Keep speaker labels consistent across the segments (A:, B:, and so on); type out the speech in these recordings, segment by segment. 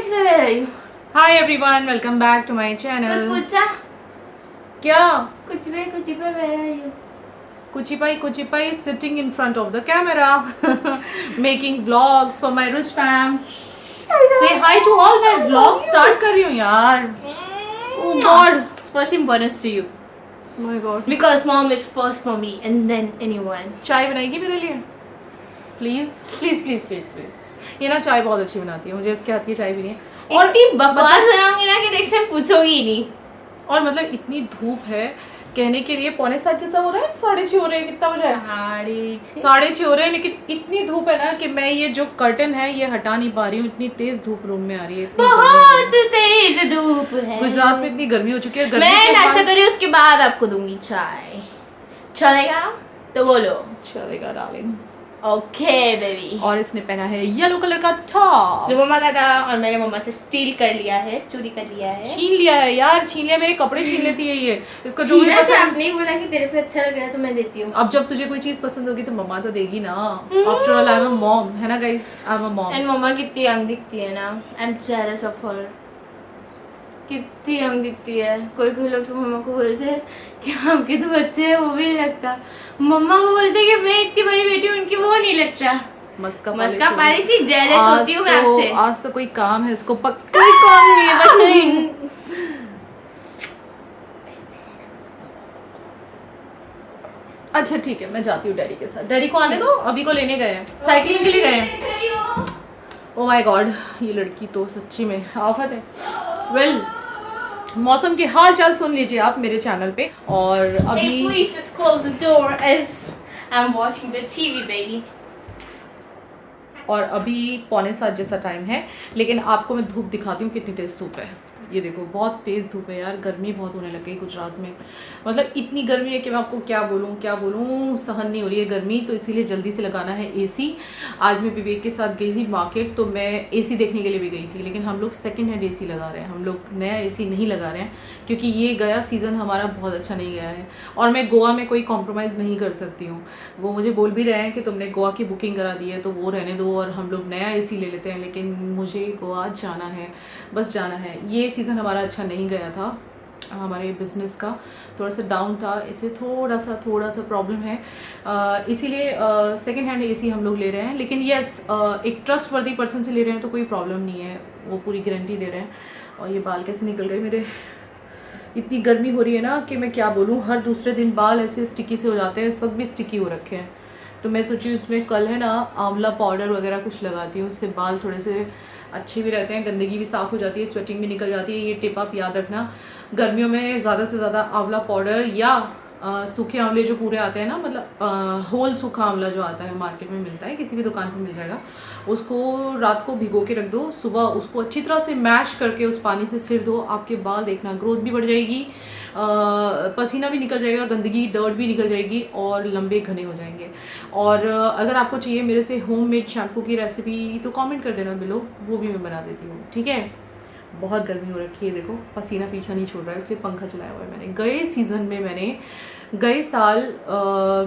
A: पे where are you?
B: Hi everyone, welcome back to my channel.
A: कुछ पूछा?
B: क्या?
A: कुछ पे where are you?
B: Kuchipai is sitting in front of the camera, making vlogs for my rich fam. Say hi to all my vlogs. Start कर रही हूँ यार. Oh God.
A: First importance to you.
B: Oh my God.
A: Because mom is first for me and then anyone.
B: चाय बनाएगी मेरे लिए? Please. ये ना चाय बहुत अच्छी बनाती है, मुझे इसके हाथ की चाय भी नहीं है।
A: और इतनी बकवास बनाऊंगी ना कि देख से पूछोगी ही नहीं।
B: और मतलब इतनी धूप है कहने के लिए 5:45 जैसा हो रहा है, 6:30 हो रहे हैं, कितना बजा है? 6:30 हो रहे हैं, लेकिन इतनी धूप है ना कि मैं ये जो कर्टन है ये हटा नहीं पा रही हूँ। इतनी तेज धूप रूम में आ रही है,
A: बहुत तेज धूप है।
B: गुजरात में इतनी गर्मी हो चुकी है।
A: मैं नाश्ता करी उसके बाद आपको दूंगी चाय, चलेगा? तो बोलो।
B: चलेगा डार्लिंग।
A: Okay baby.
B: और इसने पहना है येलो कलर का टॉप
A: जो मम्मा का था और मैंने मम्मा से स्टील कर लिया है, चोरी कर लिया है,
B: छीन लिया है यार, छीन लिया। मेरे कपड़े छीन लेती है ये। इसको जो भी
A: छीना से
B: पसंद,
A: आपने ही बोला कि तेरे पे अच्छा लग रहा है तो मैं देती हूँ।
B: अब जब तुझे कोई चीज पसंद होगी तो मम्मा तो देगी ना। After all I am a mom, है ना guys, I am a mom.
A: And मम्मा कितनी यंग दिखती है ना, I am jealous of her. कितनी यंग दिखती है। कोई लोग तो मम्मा को बोलते हैं कि आपके तो बच्चे हैं, वो भी नहीं लगता। मम्मा को बोलते हैं कि मैं इतनी बड़ी बेटी हूँ उनकी, वो नहीं लगता। मस्का पालिश नहीं, जेलस होती हूँ मैं आपसे।
B: आज तो कोई काम है इसको, पक्का
A: कोई काम नहीं है, बस मेरी
B: अच्छा ठीक है, मैं जाती हूँ डैडी के साथ। डैडी को आने दो, अभी को लेने गए हैं, साइकिलिंग के लिए गए हैं। ओ माय गॉड, ये लड़की तो सच्ची में आफत है। वेल, मौसम के हाल चाल सुन लीजिए आप मेरे चैनल पे। और अभी
A: please just close the door as I'm watching the TV baby।
B: और अभी 6:45 जैसा टाइम है, लेकिन आपको मैं धूप दिखाती हूँ कितनी तेज़ धूप है। ये देखो, बहुत तेज़ धूप है यार, गर्मी बहुत होने लग गई गुजरात में। मतलब इतनी गर्मी है कि मैं आपको क्या बोलूँ, सहन नहीं हो रही है गर्मी। तो इसीलिए जल्दी से लगाना है एसी। आज मैं विवेक के साथ गई थी मार्केट, तो मैं एसी देखने के लिए भी गई थी, लेकिन हम लोग सेकेंड हैंड एसी लगा रहे हैं, हम लोग नया एसी नहीं लगा रहे हैं, क्योंकि ये गया सीज़न हमारा बहुत अच्छा नहीं गया है। और मैं गोवा में कोई कॉम्प्रोमाइज़ नहीं कर सकती हूँ। वो मुझे बोल भी रहे हैं कि तुमने गोवा की बुकिंग करा दी है तो वो रहने दो और हम लोग नया एसी ले लेते हैं, लेकिन मुझे गोवा जाना है, बस जाना है। ये सीज़न हमारा अच्छा नहीं गया था, हमारे बिज़नेस का थोड़ा सा डाउन था, इसे थोड़ा सा प्रॉब्लम है। इसीलिए सेकेंड हैंड एसी हम लोग ले रहे हैं। लेकिन यस, एक ट्रस्ट वर्दी पर्सन से ले रहे हैं तो कोई प्रॉब्लम नहीं है, वो पूरी गारंटी दे रहे हैं। और ये बाल कैसे निकल गए मेरे, इतनी गर्मी हो रही है ना कि मैं क्या बोलूँ, हर दूसरे दिन बाल ऐसे स्टिकी से हो जाते हैं। इस वक्त भी स्टिकी हो रखे हैं, तो मैं सोची उसमें कल है ना आंवला पाउडर वगैरह कुछ लगाती हूँ, उससे बाल थोड़े से अच्छे भी रहते हैं, गंदगी भी साफ़ हो जाती है, स्वेटिंग भी निकल जाती है। ये टिप आप याद रखना, गर्मियों में ज़्यादा से ज़्यादा आंवला पाउडर या सूखे आंवले जो पूरे आते हैं ना, मतलब होल सूखा आंवला जो आता है, मार्केट में मिलता है, किसी भी दुकान पर मिल जाएगा, उसको रात को भिगो के रख दो, सुबह उसको अच्छी तरह से मैश करके उस पानी से सिर दो। आपके बाल देखना ग्रोथ भी बढ़ जाएगी, पसीना भी निकल जाएगा, गंदगी डर्ट भी निकल जाएगी और लंबे घने हो जाएंगे। और अगर आपको चाहिए मेरे से होममेड शैम्पू की रेसिपी तो कमेंट कर देना बिलो, वो भी मैं बना देती हूँ, ठीक है। बहुत गर्मी हो रखी है, देखो पसीना पीछा नहीं छोड़ रहा है, इसलिए पंखा चलाया हुआ है मैंने। गए साल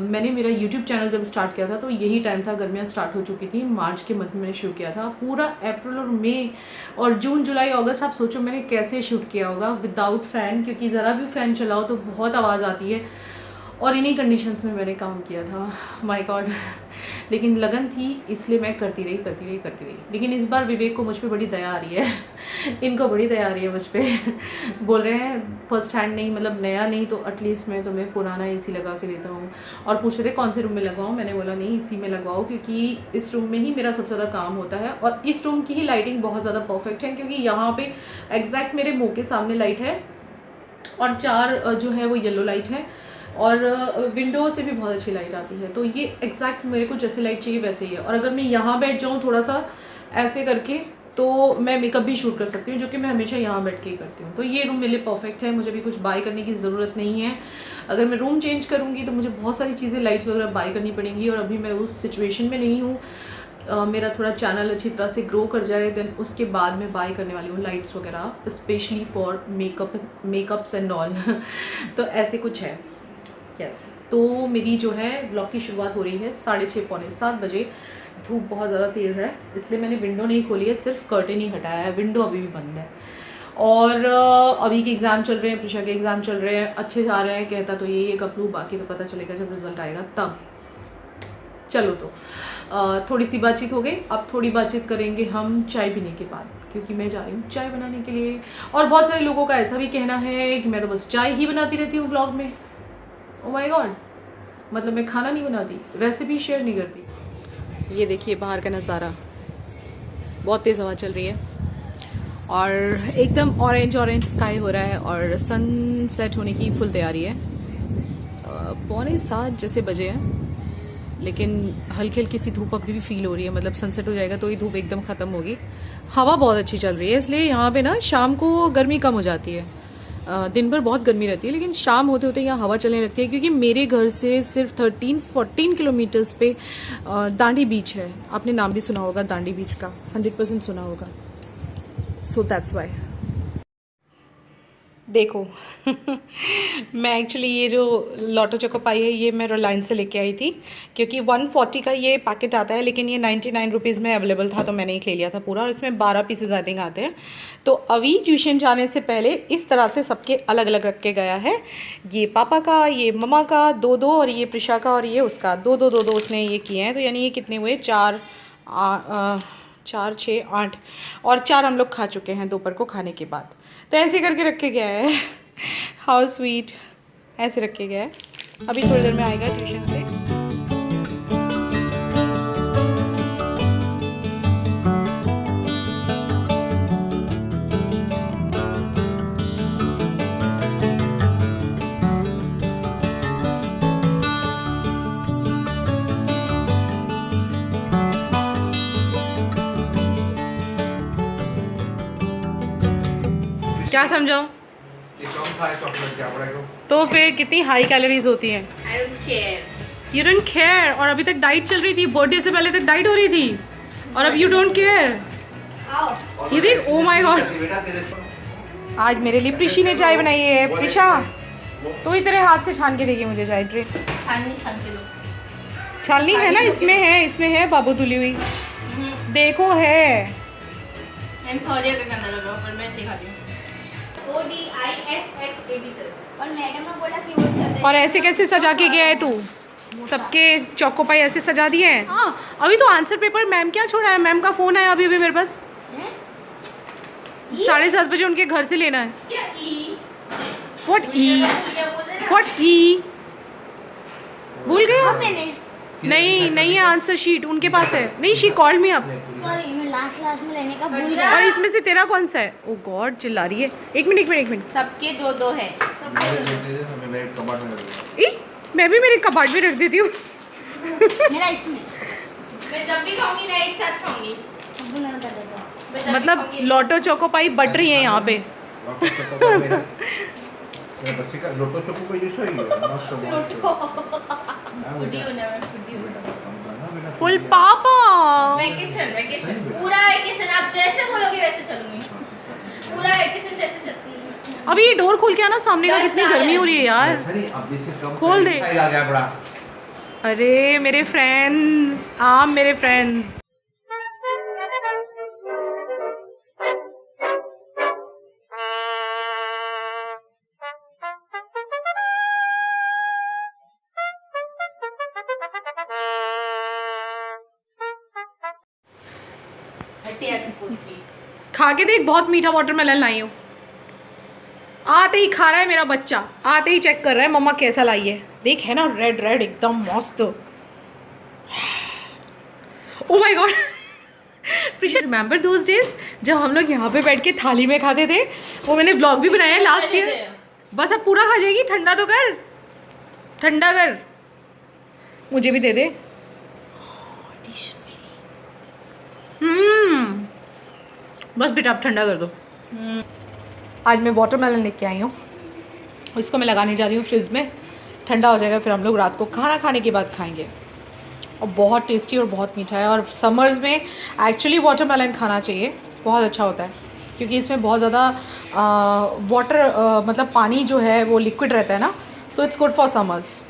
B: मैंने मेरा YouTube चैनल जब स्टार्ट किया था तो यही टाइम था, गर्मियाँ स्टार्ट हो चुकी थी, मार्च के मंथ में मैंने शूट किया था। पूरा अप्रैल और मई और जून जुलाई अगस्त, आप सोचो मैंने कैसे शूट किया होगा विदाउट फ़ैन, क्योंकि ज़रा भी फ़ैन चलाओ तो बहुत आवाज़ आती है। और इन्हीं कंडीशंस में मैंने काम किया था, माय गॉड। लेकिन लगन थी, इसलिए मैं करती रही। लेकिन इस बार विवेक को मुझ पे बड़ी दया आ रही है इनको बड़ी दया आ रही है मुझ पे बोल रहे हैं फर्स्ट हैंड नहीं, मतलब नया नहीं तो एटलीस्ट मैं तुम्हें पुराना एसी लगा के देता हूँ। और पूछ रहे थे कौन से रूम में लगवाऊँ, मैंने बोला नहीं इसी में लगवाओ, क्योंकि इस रूम में ही मेरा सबसे ज़्यादा काम होता है। और इस रूम की ही लाइटिंग बहुत ज़्यादा परफेक्ट है, क्योंकि यहाँ पे एग्जैक्ट मेरे मुँह के सामने लाइट है और 4 जो है वो येलो लाइट है, और विंडो से भी बहुत अच्छी लाइट आती है। तो ये एग्जैक्ट मेरे को जैसे लाइट चाहिए वैसे ही है। और अगर मैं यहाँ बैठ जाऊँ थोड़ा सा ऐसे करके तो मैं मेकअप भी शूट कर सकती हूँ, जो कि मैं हमेशा यहाँ बैठ के ही करती हूँ। तो ये रूम मेरे लिए परफेक्ट है, मुझे भी कुछ बाय करने की ज़रूरत नहीं है। अगर मैं रूम चेंज करूँगी तो मुझे बहुत सारी चीज़ें लाइट्स वगैरह बाय करनी पड़ेंगी, और अभी मैं उस सिचुएशन में नहीं हूँ। मेरा थोड़ा चैनल अच्छी तरह से ग्रो कर जाए, देन उसके बाद मैं बाय करने वाली हूँ लाइट्स वगैरह, specially for makeups and all तो ऐसे कुछ है। यस, तो मेरी जो है ब्लॉग की शुरुआत हो रही है 6:30 पौने 7 बजे। धूप बहुत ज़्यादा तेज़ है, इसलिए मैंने विंडो नहीं खोली है, सिर्फ कर्टेन ही हटाया है, विंडो अभी भी बंद है। और अभी के एग्ज़ाम चल रहे हैं, प्रिशा के एग्ज़ाम चल रहे हैं, अच्छे जा रहे हैं। कहता तो ये कब लूँ, बाकी तो पता चलेगा जब रिज़ल्ट आएगा तब। चलो तो थोड़ी सी बातचीत हो गई, अब थोड़ी बातचीत करेंगे हम चाय पीने के बाद, क्योंकि मैं जा रही हूँ चाय बनाने के लिए। और बहुत सारे लोगों का ऐसा भी कहना है कि मैं तो बस चाय ही बनाती रहती हूँ ब्लॉग में। ओह माय गॉड, मतलब मैं खाना नहीं बनाती, रेसिपी शेयर नहीं करती। ये देखिए बाहर का नज़ारा, बहुत तेज़ हवा चल रही है और एकदम ऑरेंज ऑरेंज स्काई हो रहा है और सनसेट होने की फुल तैयारी है। 6:45 जैसे बजे हैं, लेकिन हल्की हल्की सी धूप अभी भी फील हो रही है। मतलब सनसेट हो जाएगा तो ही धूप एकदम ख़त्म होगी। हवा बहुत अच्छी चल रही है, इसलिए यहाँ पे ना शाम को गर्मी कम हो जाती है। दिन भर बहुत गर्मी रहती है, लेकिन शाम होते होते यहाँ हवा चलने लगती है, क्योंकि मेरे घर से सिर्फ 13-14 किलोमीटर्स पे दांडी बीच है। आपने नाम भी सुना होगा दांडी बीच का, 100% सुना होगा। So that's why. देखो मैं एक्चुअली ये जो लॉटो चोको पाई है ये मैं रिलायंस से लेके आई थी, क्योंकि 140 का ये पैकेट आता है, लेकिन ये 99 रुपीज़ में अवेलेबल था तो मैंने एक ले लिया था पूरा, और इसमें 12 पीसेज आई थिंक आते हैं। तो अभी ट्यूशन जाने से पहले इस तरह से सबके अलग अलग रख के गया है। ये पापा का, ये ममा का 2-2, और ये प्रिशा का, और ये उसका 2-2 उसने ये किए हैं। तो यानी ये कितने हुए, 4, 6, 8, और 4 हम लोग खा चुके हैं दोपहर को खाने के बाद। तो ऐसे करके रख के गया है। हाउ स्वीट, ऐसे रख के गया है। अभी थोड़ी देर में आएगा ट्यूशन से। क्या समझाओ? तो फिर कितनी हाई कैलोरीज होती हैं?
A: I don't care.
B: You don't care. और अभी तक डाइट चल रही थी, बर्थडे से पहले तक डाइट हो रही थी, और अब यू डोंट केयर। ये देख, ओ माय गॉड, आज मेरे लिए प्रिशी ने चाय बनाई है। प्रिशा तो ही तेरे हाथ से छान के देगी मुझे चाय। ड्रिंक
A: छान के दो।
B: छाननी है ना, इसमें है बाबू धुली हुई, देखो है।
A: सॉरी अगर गंदा लग रहा हो, पर मैं ऐसे ही खाती हूँ। ODISXA भी चलता है। और मैडम ने बोला कि वो चलता है।
B: और ऐसे कैसे सजा के गया है तू? सबके चौको पाई ऐसे सजा दिए हैं। हाँ, अभी तो आंसर पेपर मैम क्या छोड़ा है, मैम का फ़ोन आया अभी मेरे पास। 7:30 बजे उनके घर से लेना है।
A: क्या ई?
B: What E? भूल गया?
A: मैंने
B: नहीं है आंसर शीट उनके पास है। नहीं, she called me up.
A: Sorry, मैं लास्ट में लेने का भूल गया।
B: और इसमें से तेरा कौन सा है? ओ गॉड, चिल्ला रही है। एक मिनट।
A: सबके 2-2 है।
B: मैं भी मेरे कबाड़ में रख देती हूँ।
A: मेरा इसमें। मैं जब भी खाऊंगी ना एक साथ खाऊंगी।
B: मतलब लॉटो चोको पाई बट रही है यहाँ पे।
C: बच्चे का लोटो चोको को यूज होगी
B: फुल पापा।
A: वेकेशन पूरा वेकेशन आप जैसे बोलोगे वैसे चलूंगी। पूरा वेकेशन जैसे चलूंगी।
B: अभी ये डोर खोल के आना, सामने का कितनी गर्मी हो रही है यार। खोल दे। अरे मेरे फ्रेंड्स, आप मेरे फ्रेंड्स। खा के देख, बहुत मीठा वाटरमेलन लाई हूँ। आते ही खा रहा है मेरा बच्चा, आते ही चेक कर रहा है मम्मा कैसा लाई है। देख, है ना रेड एकदम मस्त। Oh my God, Prisha remember those days जब हम लोग यहाँ पे बैठ के थाली में खाते थे? वो मैंने ब्लॉग भी बनाया है लास्ट ईयर। बस अब पूरा खा जाएगी, ठंडा तो कर, ठंडा कर, मुझे भी दे दे। बस बेटा अब ठंडा कर दो। आज मैं वाटरमेलन लेके आई हूँ, इसको मैं लगाने जा रही हूँ फ्रिज में, ठंडा हो जाएगा, फिर हम लोग रात को खाना खाने के बाद खाएंगे। और बहुत टेस्टी और बहुत मीठा है। और समर्स में एक्चुअली वाटरमेलन खाना चाहिए, बहुत अच्छा होता है, क्योंकि इसमें बहुत ज़्यादा वाटर मतलब पानी जो है वो लिक्विड रहता है ना, so it's good for summers.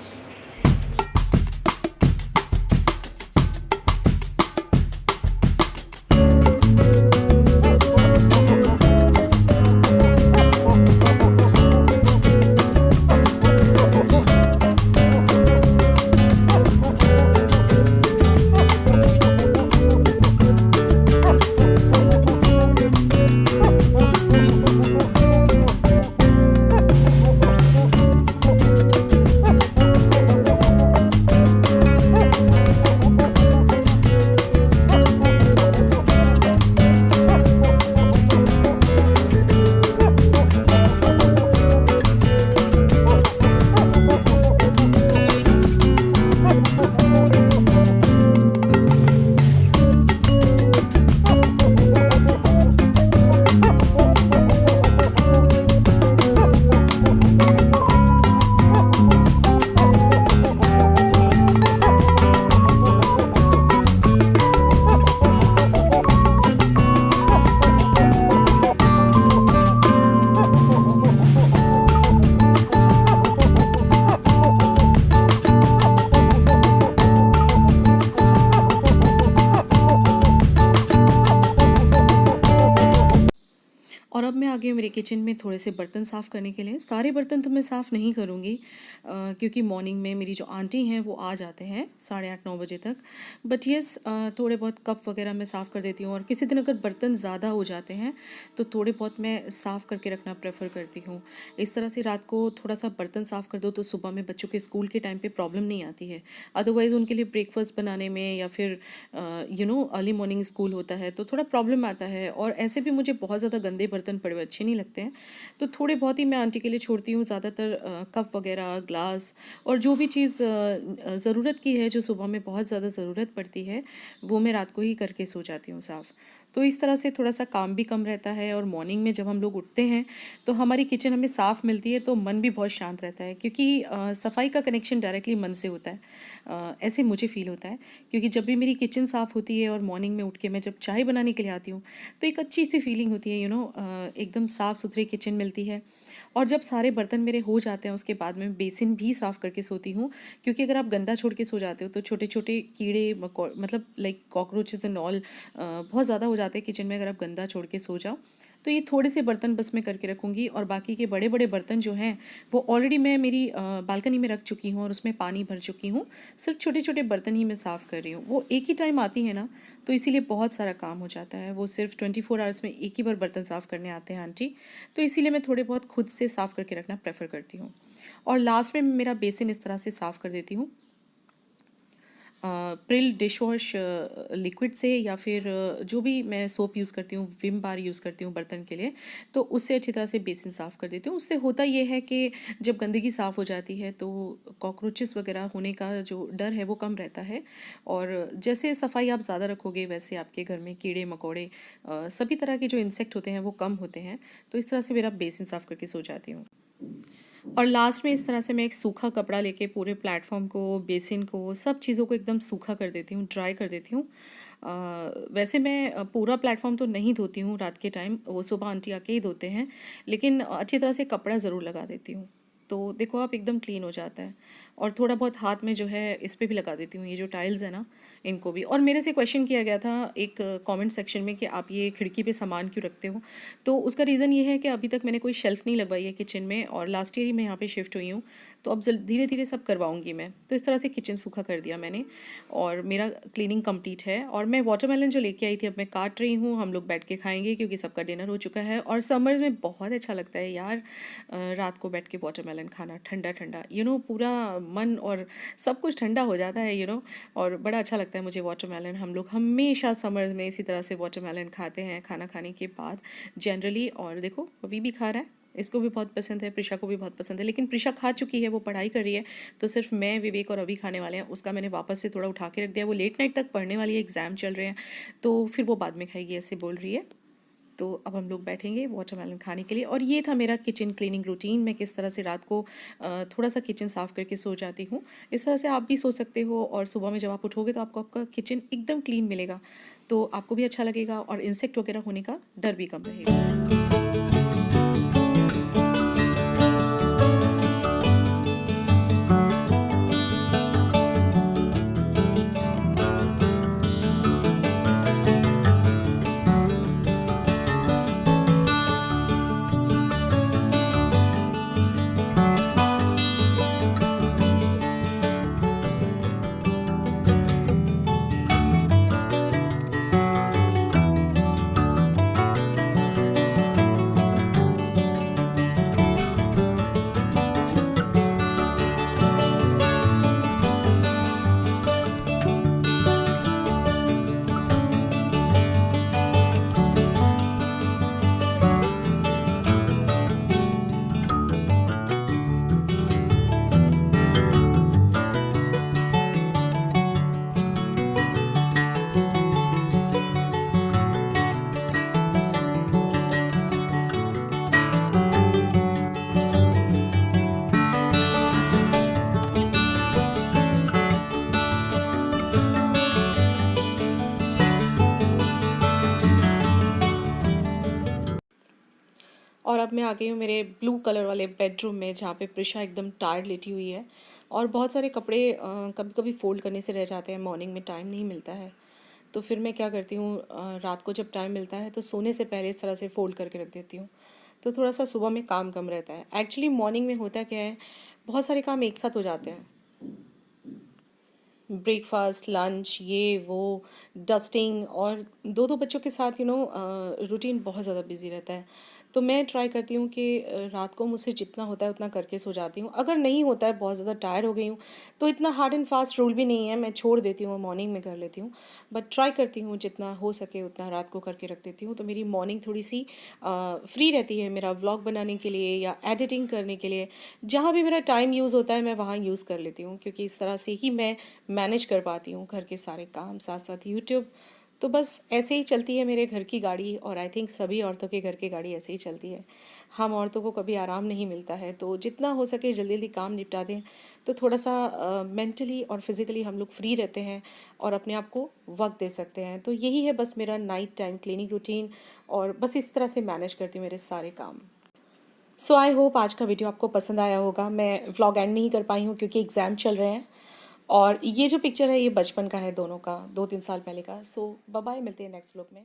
B: आ गई हूँ मेरे किचन में थोड़े से बर्तन साफ़ करने के लिए। सारे बर्तन तो मैं साफ़ नहीं करूँगी क्योंकि मॉर्निंग में मेरी जो आंटी हैं वो आ जाते हैं 8:30-9 बजे तक। बट येस थोड़े बहुत कप वगैरह मैं साफ़ कर देती हूँ, और किसी दिन अगर बर्तन ज़्यादा हो जाते हैं तो थोड़े बहुत मैं साफ़ करके रखना प्रेफर करती हूँ। इस तरह से रात को थोड़ा सा बर्तन साफ़ कर दो तो सुबह में बच्चों के स्कूल के टाइम पे प्रॉब्लम नहीं आती है। अदरवाइज़ उनके लिए ब्रेकफास्ट बनाने में या फिर अर्ली मॉर्निंग स्कूल होता है तो थोड़ा प्रॉब्लम आता है, और ऐसे भी मुझे बहुत ज़्यादा गंदे बर्तन पड़े हुए अच्छे नहीं लगते हैं। तो थोड़े बहुत ही मैं आंटी के लिए छोड़ती हूँ, ज़्यादातर कप वगैरह, ग्लास और जो भी चीज़ ज़रूरत की है, जो सुबह में बहुत ज़्यादा ज़रूरत पड़ती है, वो मैं रात को ही करके सो जाती हूँ साफ़। तो इस तरह से थोड़ा सा काम भी कम रहता है, और मॉर्निंग में जब हम लोग उठते हैं तो हमारी किचन हमें साफ़ मिलती है तो मन भी बहुत शांत रहता है, क्योंकि सफाई का कनेक्शन डायरेक्टली मन से होता है। ऐसे मुझे फ़ील होता है, क्योंकि जब भी मेरी किचन साफ़ होती है और मॉर्निंग में उठ के मैं जब चाय बनाने के लिए आती हूँ तो एक अच्छी सी फीलिंग होती है, एकदम साफ़ सुथरी किचन मिलती है। और जब सारे बर्तन मेरे हो जाते हैं उसके बाद मैं बेसिन भी साफ़ करके सोती हूँ, क्योंकि अगर आप गंदा छोड़ के सो जाते हो तो छोटे छोटे कीड़े मतलब लाइक कॉकरोचेस एंड ऑल बहुत ज़्यादा हो जाते हैं किचन में अगर आप गंदा छोड़ के सो जाओ। तो ये थोड़े से बर्तन बस मैं करके रखूँगी, और बाकी के बड़े बड़े बर्तन जो हैं वो ऑलरेडी मैं मेरी बालकनी में रख चुकी हूँ और उसमें पानी भर चुकी हूँ। सिर्फ छोटे छोटे बर्तन ही मैं साफ़ कर रही हूँ, वो एक ही टाइम आती है ना, तो इसीलिए बहुत सारा काम हो जाता है। वो सिर्फ 24 आवर्स में एक ही बार बर्तन साफ़ करने आते हैं आंटी, तो इसीलिए मैं थोड़े बहुत खुद से साफ़ करके रखना प्रेफर करती हूँ। और लास्ट में मेरा बेसिन इस तरह से साफ़ कर देती हूँ प्रिल डिश वॉश लिक्विड से, या फिर जो भी मैं सोप यूज़ करती हूँ, विम बार यूज़ करती हूँ बर्तन के लिए, तो उससे अच्छी तरह से बेसिन साफ़ कर देती हूँ। उससे होता ये है कि जब गंदगी साफ़ हो जाती है तो कॉकरोचेस वगैरह होने का जो डर है वो कम रहता है, और जैसे सफाई आप ज़्यादा रखोगे वैसे आपके घर में कीड़े मकोड़े सभी तरह के जो इंसेक्ट होते हैं वो कम होते हैं। तो इस तरह से मेरा बेसिन साफ़ करके सो जाती हूँ। और लास्ट में इस तरह से मैं एक सूखा कपड़ा लेके पूरे प्लेटफॉर्म को, बेसिन को, सब चीज़ों को एकदम सूखा कर देती हूँ, ड्राई कर देती हूँ। वैसे मैं पूरा प्लेटफॉर्म तो नहीं धोती हूँ रात के टाइम, वो सुबह आंटी आके ही धोते हैं, लेकिन अच्छी तरह से कपड़ा ज़रूर लगा देती हूँ, तो देखो आप एकदम क्लीन हो जाता है। और थोड़ा बहुत हाथ में जो है इस पे भी लगा देती हूँ, ये जो टाइल्स है ना इनको भी। और मेरे से क्वेश्चन किया गया था एक कमेंट सेक्शन में कि आप ये खिड़की पे सामान क्यों रखते हो, तो उसका रीज़न ये है कि अभी तक मैंने कोई शेल्फ़ नहीं लगवाई है किचन में, और लास्ट ईयर ही मैं यहाँ पे शिफ्ट हुई हूँ, तो अब धीरे धीरे सब करवाऊँगी मैं। तो इस तरह से किचन सूखा कर दिया मैंने, और मेरा क्लीनिंग कंप्लीट है। और मैं वाटरमेलन जो लेके आई थी अब मैं काट रही हूँ, हम लोग बैठ के खाएंगे क्योंकि सबका डिनर हो चुका है। और समर्स में बहुत अच्छा लगता है यार रात को बैठ के वाटरमेलन खाना, ठंडा ठंडा, पूरा मन और सब कुछ ठंडा हो जाता है, और बड़ा अच्छा लगता है मुझे वाटरमेलन। हम लोग हमेशा समर्स में इसी तरह से वाटरमेलन खाते हैं खाना खाने के बाद जनरली। और देखो अभी भी खा रहा है, इसको भी बहुत पसंद है, प्रिशा को भी बहुत पसंद है, लेकिन प्रिशा खा चुकी है, वो पढ़ाई कर रही है, तो सिर्फ मैं, विवेक और अभी खाने वाले हैं। उसका मैंने वापस से थोड़ा उठा के रख दिया, वो लेट नाइट तक पढ़ने वाली है, एग्ज़ाम चल रहे हैं, तो फिर वो बाद में खाएगी ऐसे बोल रही है। तो अब हम लोग बैठेंगे वाटरमेलन खाने के लिए। और ये था मेरा किचन क्लीनिंग रूटीन, मैं किस तरह से रात को थोड़ा सा किचन साफ़ करके सो जाती हूँ। इस तरह से आप भी सो सकते हो, और सुबह में जब आप उठोगे तो आपको आपका किचन एकदम क्लीन मिलेगा, तो आपको भी अच्छा लगेगा और इंसेक्ट वगैरह होने का डर भी कम रहेगा। और अब मैं आ गई हूँ मेरे ब्लू कलर वाले बेडरूम में, जहाँ पे प्रिशा एकदम टायर्ड लेटी हुई है, और बहुत सारे कपड़े कभी कभी फ़ोल्ड करने से रह जाते हैं, मॉर्निंग में टाइम नहीं मिलता है, तो फिर मैं क्या करती हूँ रात को जब टाइम मिलता है तो सोने से पहले इस तरह से फ़ोल्ड करके रख देती हूँ। तो थोड़ा सा सुबह में काम कम रहता है। एक्चुअली मॉर्निंग में होता क्या है, बहुत सारे काम एक साथ हो जाते हैं, ब्रेकफास्ट, लंच, ये वो, डस्टिंग, और दो दो बच्चों के साथ रूटीन बहुत ज़्यादा बिजी रहता है। तो मैं ट्राई करती हूँ कि रात को मुझसे जितना होता है उतना करके सो जाती हूँ। अगर नहीं होता है, बहुत ज़्यादा टायर्ड हो गई हूँ, तो इतना हार्ड एंड फास्ट रूल भी नहीं है, मैं छोड़ देती हूँ, मॉर्निंग में कर लेती हूँ। बट ट्राई करती हूँ जितना हो सके उतना रात को करके रख देती हूँ, तो मेरी मॉर्निंग थोड़ी सी फ्री रहती है मेरा व्लॉग बनाने के लिए या एडिटिंग करने के लिए। जहाँ भी मेरा टाइम यूज़ होता है मैं वहाँ यूज़ कर लेती हूँ, क्योंकि इस तरह से ही मैं मैनेज कर पाती हूँ घर के सारे काम, साथ साथ यूट्यूब। तो बस ऐसे ही चलती है मेरे घर की गाड़ी, और आई थिंक सभी औरतों के घर की गाड़ी ऐसे ही चलती है। हम औरतों को कभी आराम नहीं मिलता है, तो जितना हो सके जल्दी जल्दी काम निपटा दें, तो थोड़ा सा मेंटली और फिज़िकली हम लोग फ्री रहते हैं और अपने आप को वक्त दे सकते हैं। तो यही है बस मेरा नाइट टाइम क्लीनिंग रूटीन, और बस इस तरह से मैनेज करती हूँ मेरे सारे काम। सो आई होप आज का वीडियो आपको पसंद आया होगा। मैं व्लॉग एंड नहीं कर पाई हूँ क्योंकि एग्ज़ाम चल रहे हैं, और ये जो पिक्चर है ये बचपन का है दोनों का, 2-3 साल पहले का। सो बाय बाय, मिलते हैं नेक्स्ट व्लॉग में।